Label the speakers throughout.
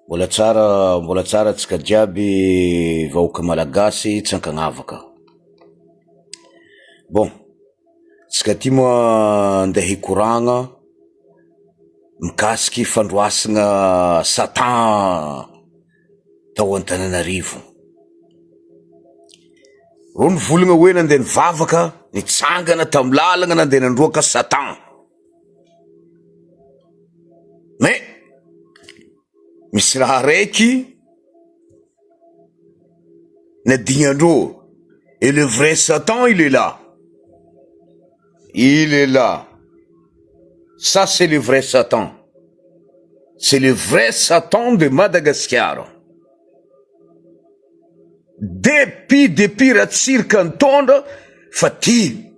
Speaker 1: Mbola tsara tsika jiaby vahoaka malagasy tsankagnavaka. Bon, tsika ty moa andeha hikoragna mikasiky fandroasagna Satan tao Antananarivo. Ro nivolagna hoe nandeha nivavaka, nitsangana tamy lalagna nandeha nandroaka Satan. Mais misy raha raiky nadignandrô, et le vrai Satan il est là. Il est là. Ça c'est le vrai Satan. C'est le vrai Satan de Madagascar. Depuis ratsiraka nitondra fa ty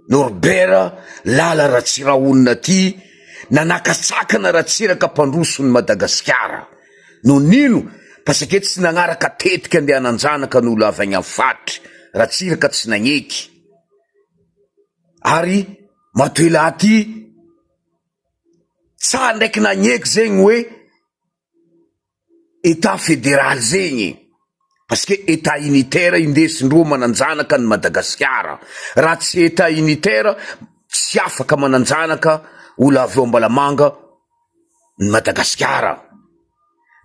Speaker 1: Norbert lala ratsira olona ty nanakatsakana ratsiraka mpandrosony Madagasikara. No nino? Parce que tsy nagnaraka tetika andeha nanjanaka n'olo avy agny amin'ny faritry, ratsiraka tsy nagneky. Ary matoela ty tsara ndraiky nagneky zegny hoe état fédéral zegny. Parce que état unitaire indesindreo mananjanaka ny Madagasikara. Raha tsy état unitaire tsy afaka mananjanaka olo avy eo Ambalamanga ny Madagasikara.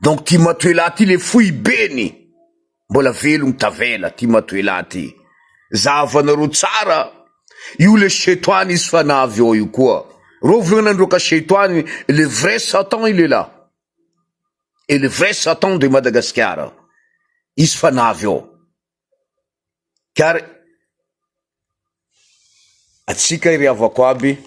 Speaker 1: Donc ty matoela ty le fohibeny mbola velogny tavela ty matoela ty. Zahavanareo tsara io le chetoany izy fanavy eo io koa. Ro volagninandreo ka chetoany, le vrai Satan il est là. Et le vrai Satan de Madagascar izy fanavy eo. Car atsika iry havako aby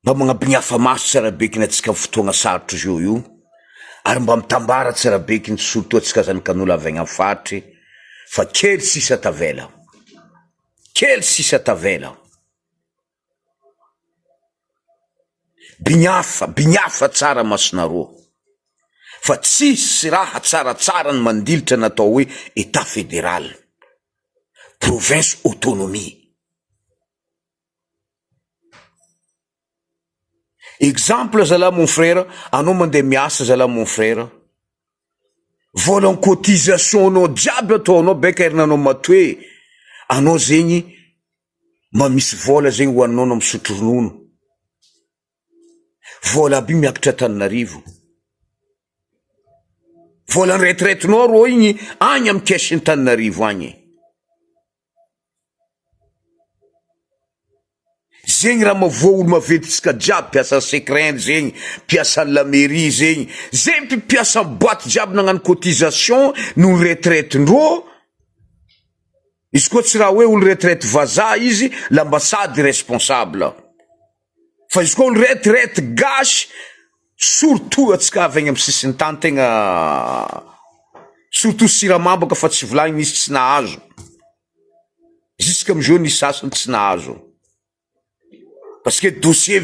Speaker 1: mba magnabignafa maso tsara bekiny atsika fotoagna sarotry zio io, ary mba mitambara tsara bekiny surtout atsika zanakan'olo avy agny amin'ny faritry fa kely sisa tavela. Kely sisa tavela. Bignafa tsara masonareo. Fa tsisy raha tsaratsara ny mandilitra natao hoe état fédéral, province autonomie. Exemple zala mon frère, anao mandeha miasa zala mon frère, vola cotisation anao jiaby ataonao beka herinanao matoe, anao zegny mamisy vola zegny hoaninao na misotro ronono. Vola aby miakatra Antananarivo. Vola ny retraitenao ro igny agny amy caisse Antananarivo agny. Zegny raha mavoa olo mavetitsika jiaby, piasa secret zegny, piasa la mairie zegny, zegny piasa boîte jiaby nagnano cotisation no retraitendreo. Izy koa tsy raha hoe olo retraite vazaha izy, l'ambassade responsable. Fa izy koa olo retraite gasy, surtout atsika avy agny amy sisiny tany tegna, surtout siramambaka fa tsy volagny nisy tsy nahazo. Jusqu'à amizao nisy sasany tsy nahazo. Parce que dossier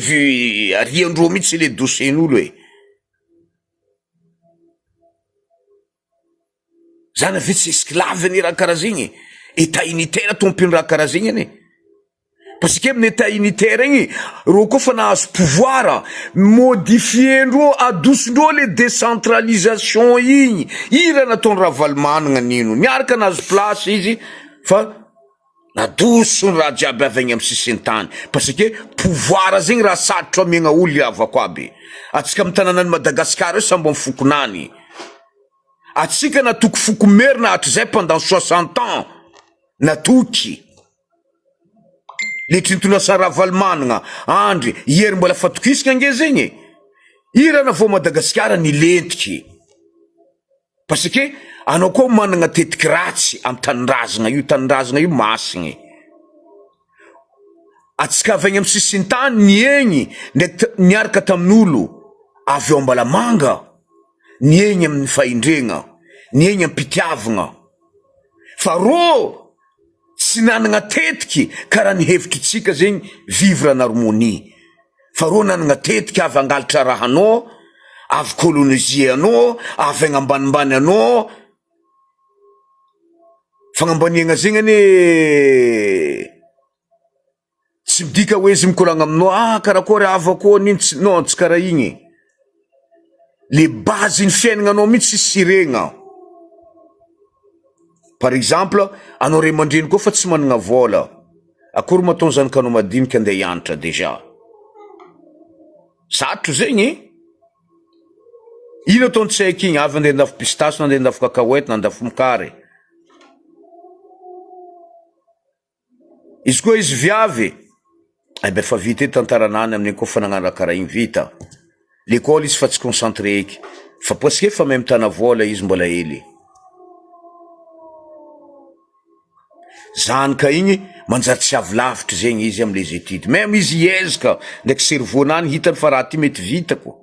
Speaker 1: ariandreo mitsy le dossier-n'olo e. Zany ve tsy esclave ny raha karaha zegny? État unitaire tompiny raha karaha zegny ane. Parce que amin'ny état unitaire igny, ro koa fa nahazo pouvoir, modifiendreo, adosindreo le décentralisation igny. I raha nataony Ravalomanana nino. Niaraka nahazo place izy, fa nadoso ny raha jiaby avy agny amy sisiny tany. Parce que pouvoir zegny raha sarotra amiagna olo havako aby. Atsika amy tanànan'ny Madagasikara io sambo amy fokonany. Atsika natoky foko merina hatrizay pendant 60 ans. Natoky. Le trintonasa Ravalomanana, Andry, iery mbola fatokisika ange zegny. I raha navao Madagasikara nilentiky. Parce que anao koa managna tetiky ratsy amy tanindrazagna io masigny. Atsika avy agny amy sisiny tany niegny, niaraka tamin'olo avy eo Ambalamanga, niegny amin'ny faindregna, niegny amy pitiavagna. Fa ro tsy nanagna tetiky karaha ny hevitritsika zegny vivre en harmonie. Fa ro nanagna tetiky avy angalatra rahanao, avy coloniser anao, avy agny ambanimbany anao. Fagnambaniagna zegny ane tsy midika hoe izy mikoragna aminao karakory avako niny non tsy karaha igny le base ny fiainagnanao mihitsy sy siregna. Par exemple anao ray aman-dreny koa fa tsy managna vola, akory mahatonga zanakanao madinika andeha hianatra deja? Sarotro zegny. Ino ataony tsy haiko igny, avy andeha andafy pistasy na andeha andafy kakaoety na andafy mokary. Izy koa izy viavy, fa vita e tantaranany amin'iny koa fa nagnano raha karaha igny vita. L'école izy fa tsy concentré eky, fa parce que fa mahay mitana vola izy mbola hely. Zanaka igny manjary tsy avy lavitra zegny izy am'les études, même izy hiezaka ndraiky cerveau-nany hitany fa raha ty mety vitako,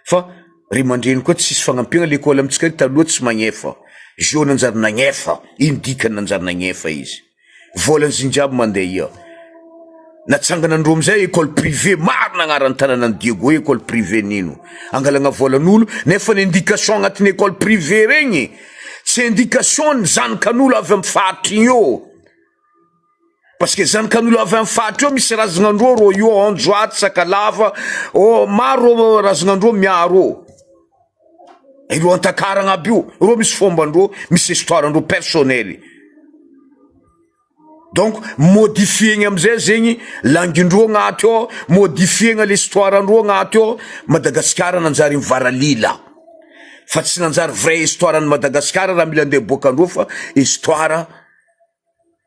Speaker 1: fa ry aman-dreny koa tsisy fagnampiana. L'école amintsika taloha tsy magnefa, zao nanjary nagnefa, ino dikany nanjary nagnefa izy, volany ziny jiaby mandeha ia. Natsanganandreo amizay école privé maro nagnarany tanànany Diego, école privé nino angalagna volan'olo, nefa ny indication agnatin'ny école privé regny tsy indication ny zanakan'olo avy amin'ny faritra igny io, parce que zanakan'olo avy amin'ny faritra io misy razagnandreo ro io Anjoaty, Sakalava, maro razagnandreo miaro iro antakaragna aby io, ro misy fombandreo, misy histoirandreo personnel. Donc modifiegna amizay zegny langindreo agnaty ao, modifiegna l'histoire-ndreo agnaty ao. Madagasikara nanjary mivaralila, fa tsy nanjary vrai histoire-ny Madagasikara raha mila andeha boakandreo, fa histoire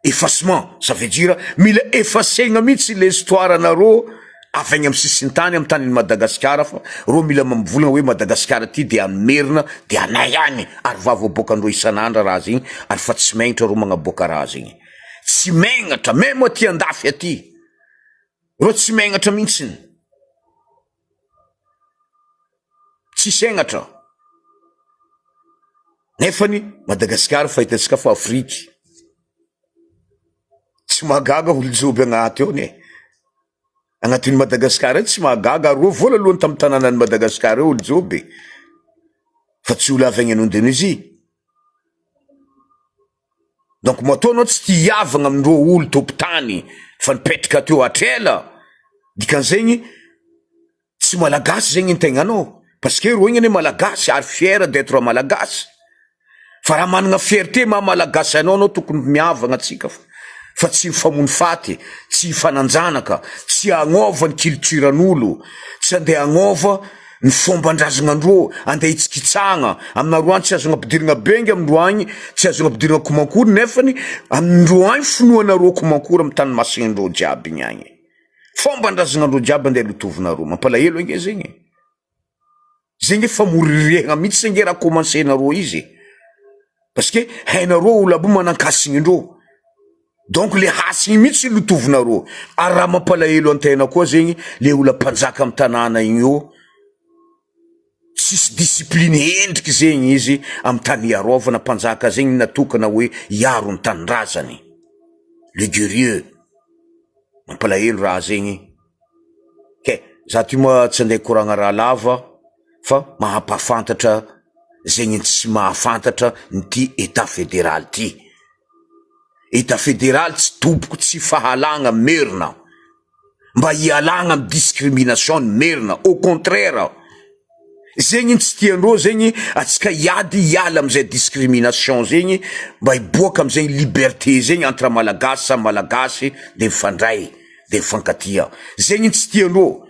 Speaker 1: effacement, ça veut dire mila effacegna mihitsy le histoire-nareo avy agny amy sisintany amy tanin'ny Madagasikara, fa ro mila mambolagna hoe Madagasikara ty de amerina de anay any, ary vavo aboakandreo isan'andra raha zegny, ary fa tsy magnatra ro magnaboaka raha zegny. Tsy megnatra, même aty andafy aty, ro tsy megnatra mihitsiny, tsy segnatra. Nefany Madagasikara fahitantsika fa Afriky, tsy magaga olo joby agnaty ao ne. Agnatin'ny Madagasikara tsy magaga, ro voalohany tamin'ny tanànan'ny Madagasikara olo joby, fa tsy olo avy agny Indonésie. Donc matoanao tsy tia hiavagna amindreo olo topitany fa nipetraka teo atrela, dikan'zegny tsy malagasy zegny integnanao, parce que ro igny ane malagasy ary fier d'être malagasy. Fa raha managna fierté maha malagasy anao tokony miavagna atsika, fa tsy famono faty, tsy fananjanaka, tsy agnova ny culturan'olo, tsy andeha agnova ny fomban-drazagnandreo, andeha hitsikitsagna. Aminareo any tsy azona ampidiragna bengy amindreo any, tsy azona ampidiragna komankory, nefany amindreo any finoanareo komankory amy tany masinandreo jiaby igny agny. Fomban-drazagnandreo jiaby andeha lotovinareo, mampalahelo ange zegny. Zegny efa morirehagna mihitsy nge raha commencenareo izy, parce que hainareo olo aby manan-kasignindreo. Donc le hasigny mihitsy lotovinareo. Ary raha mampalahelo an-tegna koa zegny, le olo mpanjaka amy tanàna igny io, tsisy discipline endriky zegny izy amy tany iarovana. Mpanjaka zegny natokana hoe iaro ny tanindrazany, le guerrier. Mampalahelo raha zegny. Ke za ty moa tsy andeha koragna raha lava, fa mahapafantatra zegny tsy mahafantatra ny état fédéral ty. État fédéral tsy toboko tsy fahalagna merina, mba hialagna amy discrimination merina. Au contraire, zegny tsy tiandreo zegny atsika hiady hiala amizay discrimination zegny, mba hiboaka amizay liberté zegny entre malagasy samy malagasy, de mifandray de mifankatia. Zegny tsy tiandreo.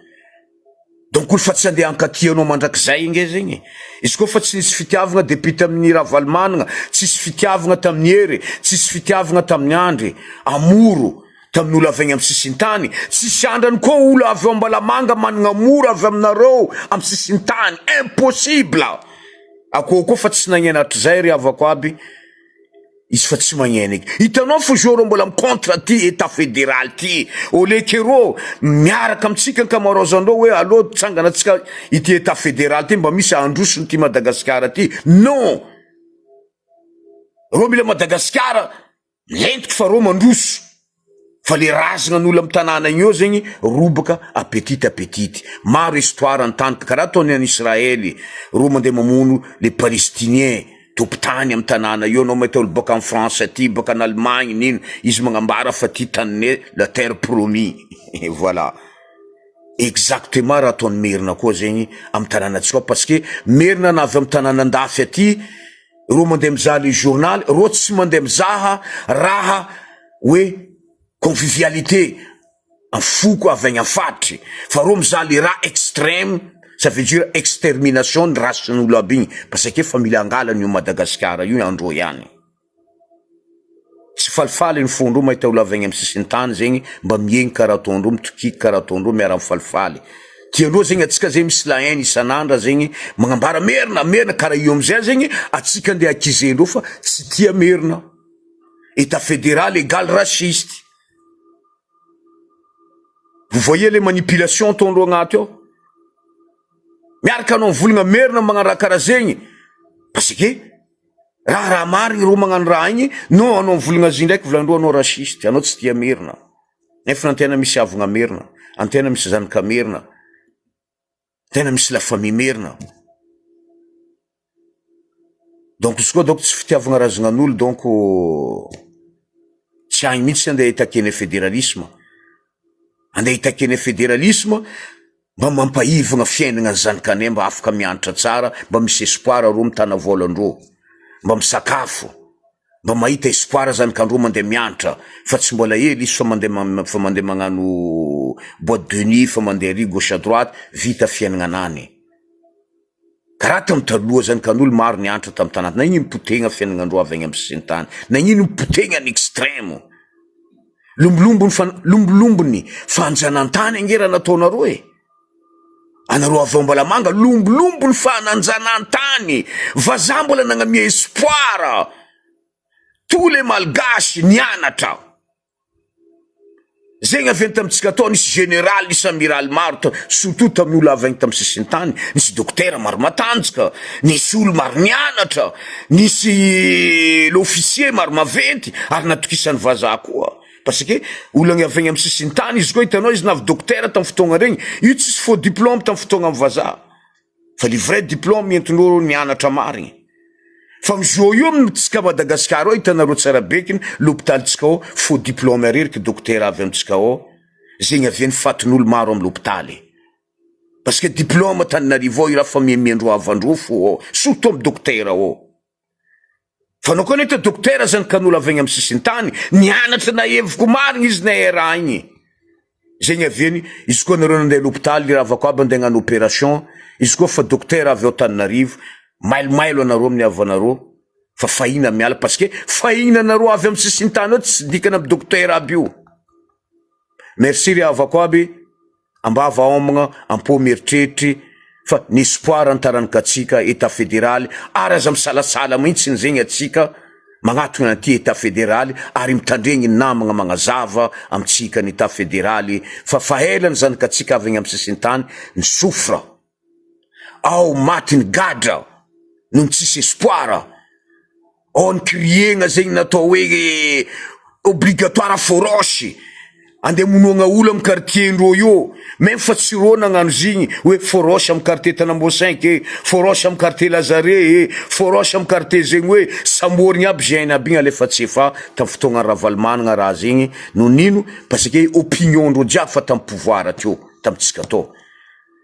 Speaker 1: Donc olo fa tsy andeha ankatianao mandrakizay nge zegny. Izy koa fa tsy nisy fitiavagna depuis tamin'ny Ravalomanana, tsisy fitiavagna tamin'ny Hery, tsisy fitiavagna tamin'ny Andry, Amoro, tamin'ny olo avy agny amy sisintany, tsisy andrany koa olo avy Ambalamanga managna moro avy aminareo amy sisintany. Impossible. Akoho koa fa tsy nagnenatra zay ry avako aby, izy fa tsy magnena eky. Hitanao fo zoro mbola contre ty état fédéral ty, olekero miaraka amitsika ankamarozandreo hoe allo tsangana atsika ity état fédéral ty mba misy androsony ty Madagasikara ty. Non, ro mila Madagasikara lentiky fa ro mandroso, fa le razagnan'olo amy tanàna igny eo zegny robaka apetite apetite. Maro histoire antaniky karaha ataony any Israely, ro mandeha mamono le palestiniens topitany amy tanàna io. Anao mahita olo boka amy France aty, boka an'Allemagne nino, izy magnambara fa ty taninay la terre promis. Voilà. Exactement raha ataony Merina koa zegny amy tanànatsika parce que Merina na avy amy tanànan-dafy aty ro mandeha mizaha le journal, ro tsy mandeha mizaha raha hoe convivialité foko avy agny afatry fa ro mizaha le raha extrême, ça veut dire extermination ny rasin'olo aby igny parce que efa mila angalany io Madagasikara io andro ihany. Tsy falifaly ny fondro mahita olo avy agny amy sisiny tany zegny mba miegny karaha ataondro, mitokiky karaha ataondro miara mifalifaly. Tiandreo zegny atsika zegny misy la haine isan'andra zegny magnambara Merina karaha io amizay zegny atsika andeha akizendreo fa tsy tia Merina. État fédéral égale raciste. Vous voyez les manipulations ataondreo agnaty ao? Miaraka anao mivolagna Merina magnano raha karaha zegny parce que raha marigny ro magnano raha igny, non anao mivolagna azy ndraiky volandreo anao raciste, anao tsy tia Merina. Nefa antena misy havagna Merina, antena misy zanaka Merina, tena misy la famille Merina. Donc izy koa donc tsy fitiavagna razanan'olo donc tsy agny mihitsy andeha hitakeny fédéralisme. Andeha hitakeny fédéralisme mba mampahivagna fiainagna ny zanakanay mba afaka mianatra tsara, mba misy espoir ro mitana volandreo, mba misakafo, mba mahita espoir zanakandreo mandeha mianatra fa tsy mbola ely izy fa mandeha magnano boîte de nuit, fa mandeha ry gauche à droite, vita fiainagna anany. Karaha tamy taloha zanakan'olo maro nianatra tamy tanàna, na igny mipotegna fiainagnandreo avy agny amy sisiny tany, na igny mipotegna ny extrême. Lombolombony fanjanantany angera nataonareo e. Anareo avy ao Mbalamanga lombolombony fananjanantany, vazaha mbola nagnamia espoir. Tous les malgaches nianatra. Zegny avy tamitsika atao nisy général, nisy amiral maro, surtout tamin'ny olo avy agny tamy sisiny tany, nisy docteur maro matanjaka, nisy olo maro nianatra, nisy l'officier maro maventy, ary natokisany vazaha koa. Parce que olo avy agny amy sisiny tany izy koa hitanao izy navy docteur tamy fotoagna regny, io tsisy faux diplôme tamy fotoagna amy vazaha. Fa le vrai diplôme entindreo nianatra marigny. Fa mizo io amitsika Madagasikara ao hitanareo tsara bekiny l'hôpitalitsika ao faux diplôme areriky docteur avy amitsika ao, zegny avy ny fatin'olo maro amy l'hôpitaly. Parce que diplôme Tananarivo ao i raha fa miemiandreo avandreo fo ao, surtout amy docteur ao. Fa anao koa neta docteur zanakan'olo avy agny amy sisiny tany, nianatra na heviko marigny izy na raha igny. Zegny avy izy koa nareo nandeha l'hôpitaly raha avako aby andeha hagnano opération, izy koa fa docteur avy ao Tananarivo, mailomailo anareo amin'ny avanareo, fa fahina miala parce que fahina anareo avy amy sisiny tany ao tsy dikana amy docteur aby io. Merci ry avako aby, ambava homagna, ampo mieritrerity, fa ny espoir antaranakatsika état fédéral, ary aza misalasala mihitsy ny zegny atsika, magnatona aty état fédéral, ary mitandregny namagna magnazava amitsika ny état fédéral, fa fahelany zanakatsika avy agny amy sisiny tany, ny sofra, ao maty ny gadra, no tsisy espoir, ao ny kriegna zegny natao hoe obligatoire forosy, andeha monoagna olo amy quartier-ndreo io, même fa tsy ro nagnano zigny, hoe forosy amy quartier Tanambo 5 forosy amy quartier Lazare forosy amy quartier zegny hoe samborigny aby jeune aby igny alefa tsy efa tamy fotoagna Ravalomanana raha zegny, no nino parce que opinion-ndreo jiaby fa tamy pouvoir atyo, tamitsika atao.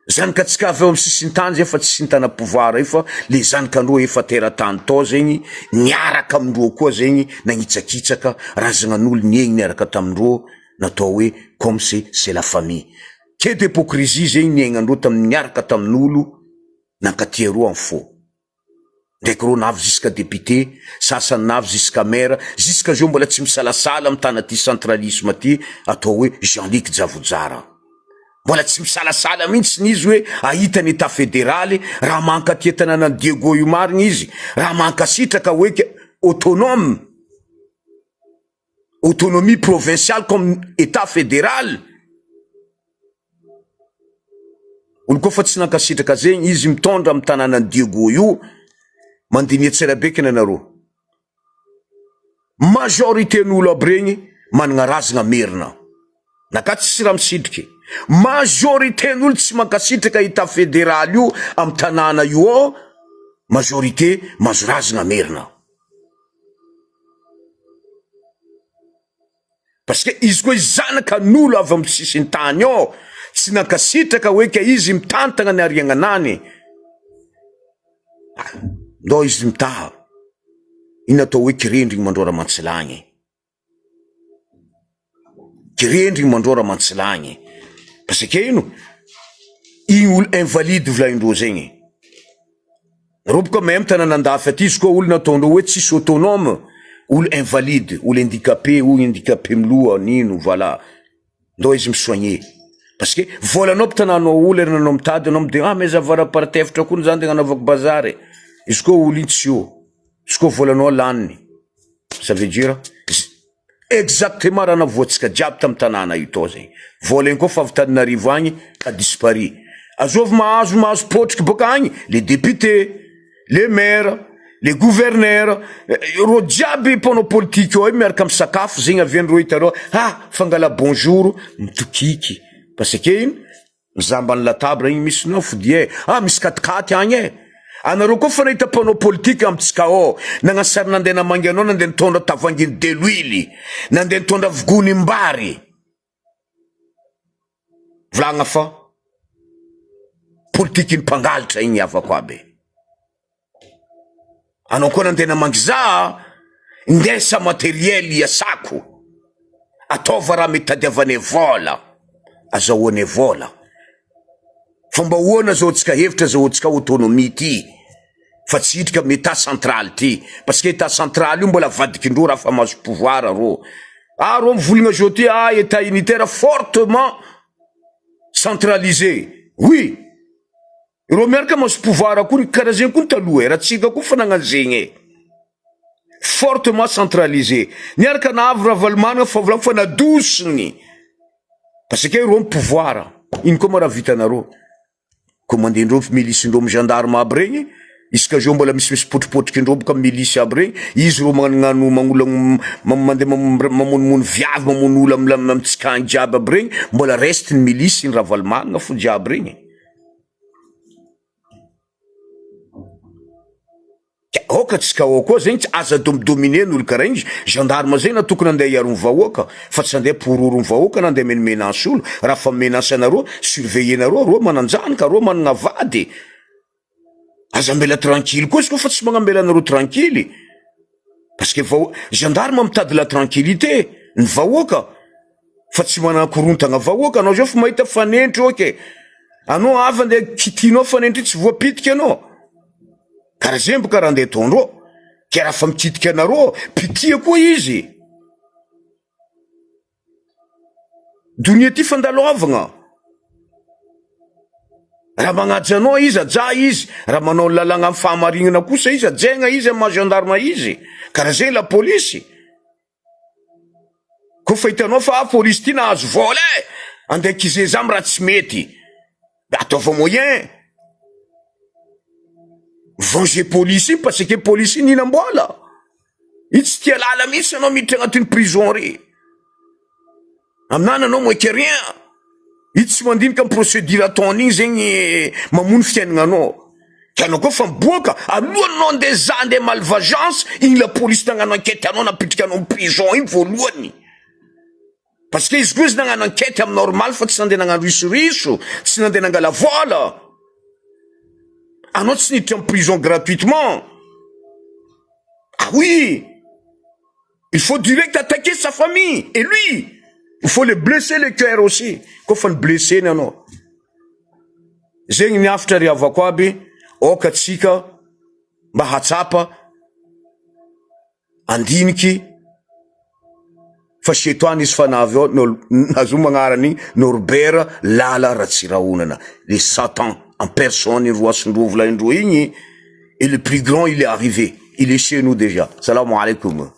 Speaker 1: Zanakatsika avy amy sisiny tany zay fa tsy sintana pouvoir io fa le zanakandreo efa teratany tao zegny niaraka amindreo koa zegny nagnitsakitsaka razanan'olo niegny niaraka tamindreo, natao hoe comme c'est la famille. Que d'hypocrisie zegny niaignandreo tamin'ny niaraka tamin'olo nankatia roa amy fo. Ndraiky ro navy jusqu'à député, sasany navy jusqu'à maire, jusqu'à zao mbola tsy misalasala amy tany aty centralisme aty, atao hoe Jean-Luc Javojara. Mbola tsy misalasala mihitsy n'izy hoe ahitany état fédéral, raha mankatia tanàna Diego io marigny izy, raha mankasitraka hoe autonome, autonomie provinciale comme état fédéral. Olo koa fa tsy nankasitraka zegny, izy mitondra amy tanàna Diego io, mandinia tsara bekiny anareo. Majorité n'olo aby regny managna razagna Merina. Nakaty tsy raha misitriky. Majorité n'olo tsy mankasitraka état fédéral io amy tanàna io ao, majorité mazo razagna Merina. parce que izy koa zanaka n'olo avy amin'ny sisiny tany ao tsy nankasitraka hoe ka izy mitantagna ny ariagnanany. Ndao izy mitaha iny atao hoe kirendriny mandrora mantsilagny, kirendriny mandrora mantsilagny, parce que ino igny olo invalide volaindreo zegny. Roboka même tananandafy aty izy koa olo nataondreo hoe tsisy autonome, olo invalide, olo handicapé, olo handicapé miloha nino, voilà. Ndao izy misoigné. Parce que volanao mpitananao olo erinanao mitady anao mide mais zavara-partefitra koa zany tegna anaovako bazary. Izy koa olo iny tsy io. Izy koa volanao laniny. Ça veut dire exactement raha navoatsika jiaby tamy tanàna io tao zegny. Vola iny koa fa avy Taninarivo agny ka dispari. Azovy mahazo potriky boka agny les députés, les maires, les gouverneurs, ro jiaby mpanao politique io miaraka amy sakafo zegny aviandreo hitareo fangala bonjour mitokiky. Parce que ino mizambany latable igny misy nao fodie misy katikaty agny anareo koa fa nahita mpanao politique amitsika ao nagnasary nandeha namangy anao nandeha nitondra tavanginy de l'huile nandeha nitondra vogony mbary volagna fa politique ny mpangalitra igny avako aby. Anao koa nandeha namangy za ndesa materiel iasako ataova raha mety tadiavane vola azahoane vola. Fomba hoana zahoantsika hevitra zahoantsika autonomie ty fa tsy hitrika amy état central ty, parce que état central io mbola vadikindreo raha fa mahazo pouvoir ro. Ro mivolagna zao ty état unitaire fortement centralisé. Oui, ro miaraka mahazo pouvoir koa karaha zegny koa ny taloha raha tsika koa fa nagnano zegny fortement centralisé. Niaraka nahavy Ravalomanana fa volagna fa nadosiny parce que ro pouvoir iny koa ma raha vitanareo commandendreo milisindreo amy gendarme aby regny isika zao mbola misy potripotrikindreo boka milisy aby regny izy ro magnano mandeha mamonimony viavy mamono olo amy tsikany jiaby aby regny mbola reste ny milisy ny Ravalomanana fo jiaby regny. Oka tsika ao koa zegny tsy aza dominer n'olo karaha igny gendarme zegny na tokony andeha hiaro ny vahoaka fa tsy andeha pororo ny vahoaka na andeha menace olo. Raha fa menace anareo surveiller nareo ro mananjanaka ro managna vady aza mbela tranquille koa izy koa fa tsy magnambela anareo tranquille parce que gendarme mitady la tranquillité ny vahoaka fa tsy manakorontagna vahoaka. Anao zao fa mahita fanentry oke anao avy andeha kitinao fanentry tsy voapitika anao karaha zegny boka raha andeha ataondreo ke raha fa mikitika anareo pitia koa izy donia ty fandaloavagna raha magnaja anao izy aja izy raha manao lalagna amy fahamarinana kosa izy ajegna izy amy maha gendarme izy karaha zegny la polisy koa fa hitanao fa polisy ty nahazo vola andeha kizeza amy raha tsy mety ataova moyen venger police parce que police ninamboala ity tsy tia lala mihitsy anao miditra agnatin'ny prison re aminany anao moins que rien ity tsy mandinika amy procédure ataony igny zegny mamono fiaignanao ka anao koa fa miboaka alohanao andeha za andeha malvagence igny la police nagnano enquête anao napitrika anao amy prison igny voalohany parce que izy koa izy nagnano enquête amy normal fa tsy nandeha nagnano risoriso tsy nandeha nangala vola. Anao tsy niditra en prison gratuitement. Ah oui, il faut direct attaquer sa famille et lui il faut le blesser le cœur aussi koa fa ny blesser anao zegny ny afatra riavako aby oka tsika mba hatsapa andiniky fa setoany izy fanavy ao nazo magnarany Norbert Lala Ratsirahonana les Satan en personne il roi Sundou volaindrou igny et le plus grand il est arrivé, il est chez nous déjà. Salam alaikum.